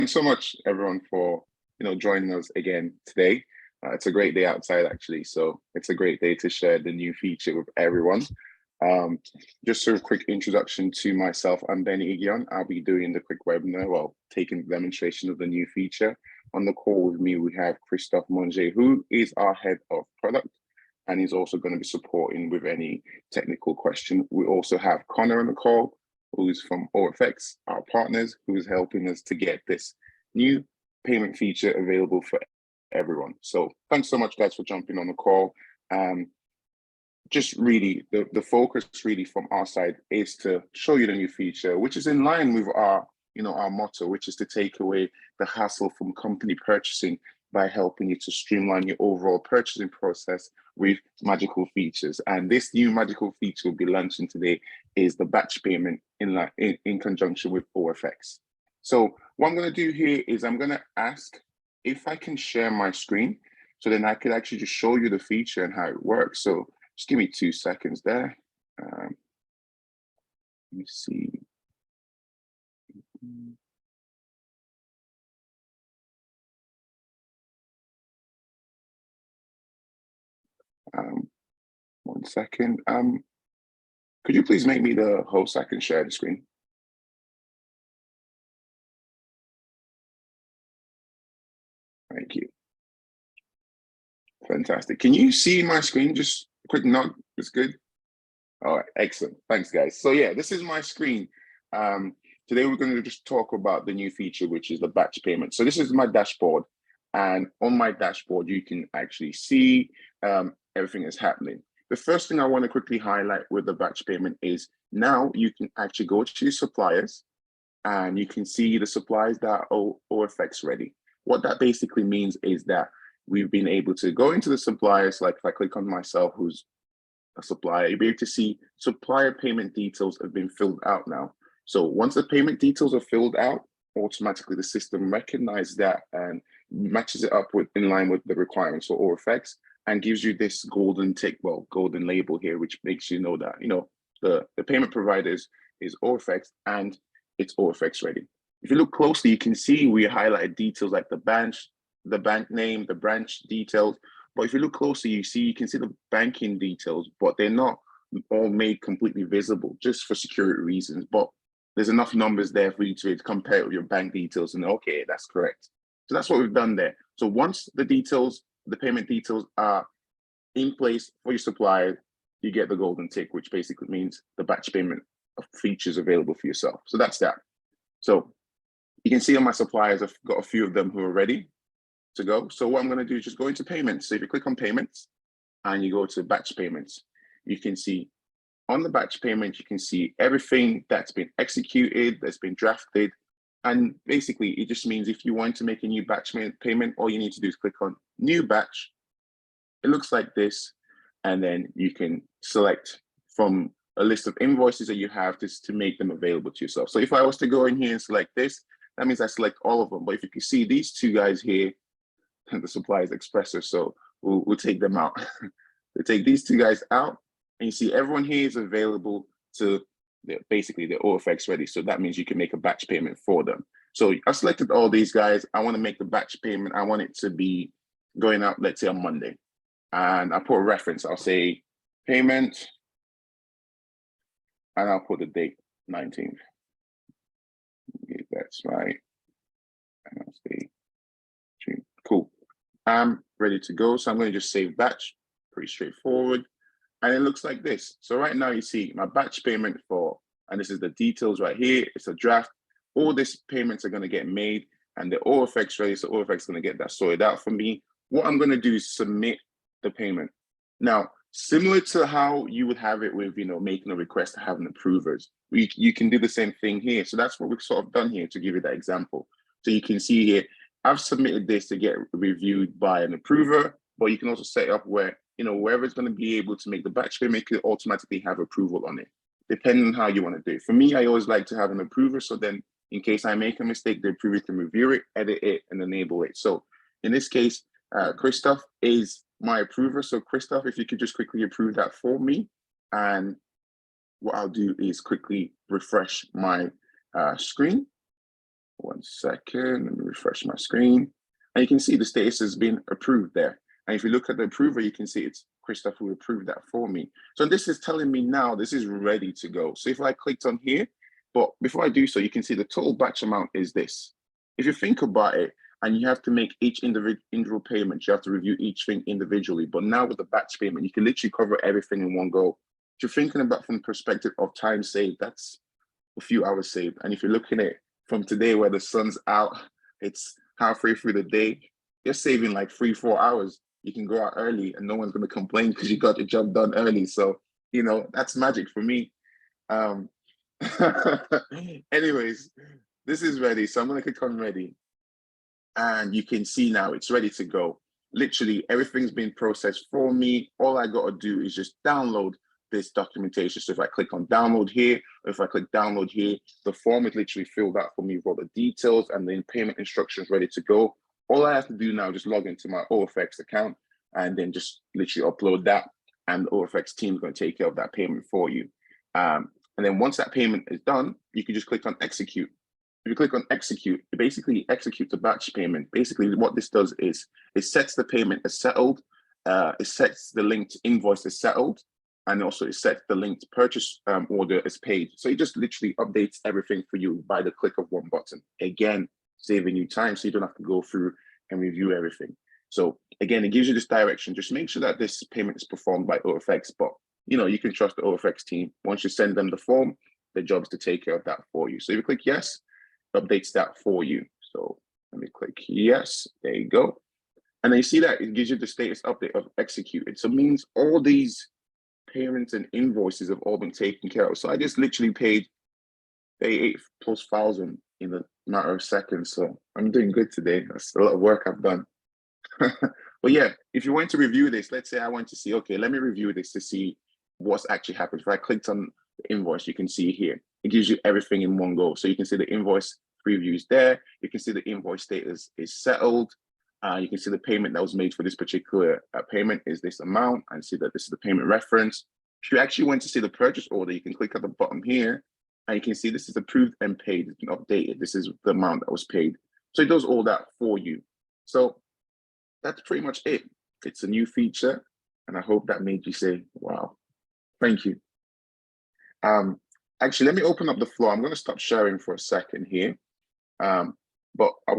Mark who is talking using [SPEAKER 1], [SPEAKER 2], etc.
[SPEAKER 1] Thanks so much, everyone, for joining us again today. It's a great day outside, actually, so it's a great day to share the new feature with everyone. Just a quick introduction to myself. I'm Benny Igion. I'll be doing the quick webinar, well, taking the demonstration of the new feature. On the call with me, we have Christophe Monge, who is our head of product, and he's also going to be supporting with any technical question. We also have Connor on the call, who's from OFX, our partners, who's helping us to get this new payment feature available for everyone. So thanks so much, guys, for jumping on the call. Just really, the focus really from our side is to show you the new feature, which is in line with our motto, which is to take away the hassle from company purchasing by helping you to streamline your overall purchasing process with magical features. And this new magical feature we'll be launching today is the batch payment in conjunction with OFX. So what I'm going to do here is I'm going to ask if I can share my screen, so then I could actually just show you the feature and how it works. So just give me 2 seconds there. Let me see. One second. Could you please make me the host so I can share the screen? Thank you. Fantastic. Can you see my screen? Just a quick nod. It's good. All right, excellent. Thanks, guys. So yeah, this is my screen. Today we're going to just talk about the new feature, which is the batch payment. So this is my dashboard, and on my dashboard you can actually see everything that's happening. The first thing I want to quickly highlight with the batch payment is now you can actually go to your suppliers and you can see the suppliers that are OFX ready. What that basically means is that we've been able to go into the suppliers, like if I click on myself, who's a supplier, you'll be able to see supplier payment details have been filled out now. So once the payment details are filled out, automatically the system recognizes that and matches it up in line with the requirements for OFX and gives you this golden tick, well, golden label here, which makes you know that the payment providers is OFX and it's OFX ready. If you look closely, you can see we highlighted details like the bank name, the branch details. But if you look closely, you can see the banking details, but they're not all made completely visible just for security reasons. But there's enough numbers there for you to compare it with your bank details and okay, that's correct. So that's what we've done there. So once the payment details are in place for your supplier, you get the golden tick, which basically means the batch payment features available for yourself. So that's that. So you can see on my suppliers, I've got a few of them who are ready to go. So what I'm going to do is just go into payments. So if you click on payments and you go to batch payments, you can see on the batch payment, you can see everything that's been executed, that's been drafted. And basically, it just means if you want to make a new batch payment, all you need to do is click on new batch. It looks like this. And then you can select from a list of invoices that you have just to make them available to yourself. So if I was to go in here and select this, that means I select all of them. But if you can see these two guys here, the suppliers expressor, so we'll take them out. We take these two guys out, and you see everyone here is available to basically the OFX ready. So that means you can make a batch payment for them. So I selected all these guys. I want to make the batch payment. I want it to be going out, let's say on Monday. And I put a reference. I'll say payment, and I'll put the date 19th. That's right. And I'll say June. Cool. I'm ready to go. So I'm going to just save batch. Pretty straightforward. And it looks like this. So right now you see my batch payment and this is the details right here. It's a draft. All these payments are going to get made and the OFX ready. So OFX is going to get that sorted out for me. What I'm going to do is submit the payment. Now, similar to how you would have it with, making a request to have an approvers, you can do the same thing here. So that's what we've sort of done here to give you that example. So you can see here, I've submitted this to get reviewed by an approver, but you can also set it up where, whoever is going to be able to make the batch payment could automatically have approval on it, depending on how you want to do it. For me, I always like to have an approver. So then in case I make a mistake, the approver can review it, edit it, and enable it. So in this case, Christophe is my approver. So Christophe, if you could just quickly approve that for me. And what I'll do is quickly refresh my screen. 1 second, let me refresh my screen. And you can see the status has been approved there. And if you look at the approver, you can see it's Christoph who approved that for me. So this is telling me now this is ready to go. So if I clicked on here, but before I do so, you can see the total batch amount is this. If you think about it, and you have to make each individual payment, you have to review each thing individually. But now with the batch payment, you can literally cover everything in one go. If you're thinking about from the perspective of time saved, that's a few hours saved. And if you're looking at from today where the sun's out, it's halfway through the day, you're saving like 3-4 hours. You can go out early and no one's going to complain because you got your job done early. So, you know, that's magic for me. Anyways, this is ready. So I'm going to click on ready. And you can see now it's ready to go. Literally everything's been processed for me. All I got to do is just download this documentation. So if I click on download here, or if I click download here, the form is literally filled out for me with all the details and then payment instructions ready to go. All I have to do now is just log into my OFX account and then just literally upload that, and the OFX team is going to take care of that payment for you. And then once that payment is done, you can just click on execute. If you click on execute, it basically executes a batch payment. Basically what this does is it sets the payment as settled, it sets the linked invoice as settled, and also it sets the linked purchase order as paid. So it just literally updates everything for you by the click of one button. Again, saving you time so you don't have to go through and review everything. So again, it gives you this direction. Just make sure that this payment is performed by OFX, but you know, you can trust the OFX team. Once you send them the form, their job is to take care of that for you. So if you click yes, updates that for you. So let me click yes, there you go. And then you see that it gives you the status update of executed. So it means all these payments and invoices have all been taken care of. So I just literally paid 88,000+ in a matter of seconds. So I'm doing good today. That's a lot of work I've done. But yeah, if you want to review this, let's say I want to see, okay, let me review this to see what's actually happened. If I clicked on the invoice, you can see here, it gives you everything in one go. So you can see the invoice previews there. You can see the invoice status is settled. You can see the payment that was made for this particular payment is this amount, and see that this is the payment reference. If you actually want to see the purchase order, you can click at the bottom here, and you can see this is approved and paid. It's been updated. This is the amount that was paid. So it does all that for you. So that's pretty much it. It's a new feature, and I hope that made you say, wow, thank you. Actually, let me open up the floor. I'm going to stop sharing for a second here. But I would